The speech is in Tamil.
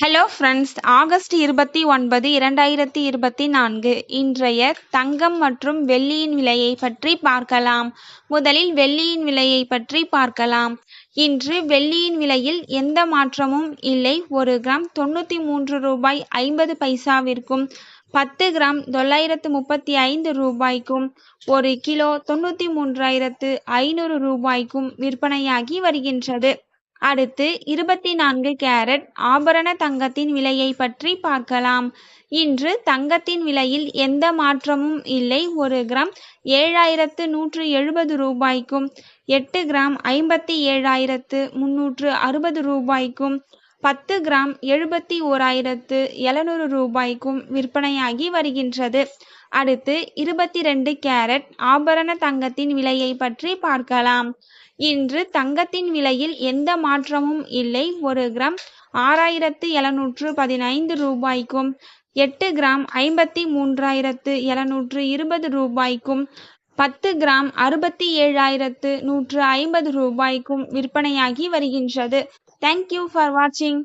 ஹலோ ஃப்ரெண்ட்ஸ், ஆகஸ்ட் 29, 2024 இன்றைய தங்கம் மற்றும் வெள்ளியின் விலையை பற்றி பார்க்கலாம். முதலில் வெள்ளியின் விலையை பற்றி பார்க்கலாம். இன்று வெள்ளியின் விலையில் எந்த மாற்றமும் இல்லை. 1 கிராம் 93 ரூபாய் 50 பைசாவிற்கும் 10 கிராம் 935 ரூபாய்க்கும் 1 கிலோ 93,500 ரூபாய்க்கும் விற்பனையாகி வருகின்றது. அடுத்து 24 கேரட் ஆபரண தங்கத்தின் விலையை பற்றி பார்க்கலாம். இன்று தங்கத்தின் விலையில் எந்த மாற்றமும் இல்லை. 1 கிராம் 7,170 ரூபாய்க்கும் 8 கிராம் 57,360 ரூபாய்க்கும் 10 கிராம் 71,700 ரூபாய்க்கும் விற்பனையாகி வருகின்றது. அடுத்து 22 கேரட் ஆபரண தங்கத்தின் விலையை பற்றி பார்க்கலாம். இன்று தங்கத்தின் விலையில் எந்த மாற்றமும் இல்லை. 1 கிராம் 6,715 ரூபாய்க்கும் 8 கிராம் 53,720 ரூபாய்க்கும் 10 கிராம் 67,150 ரூபாய்க்கும் விற்பனையாகி வருகின்றது. தேங்க்யூ ஃபார் வாட்சிங்.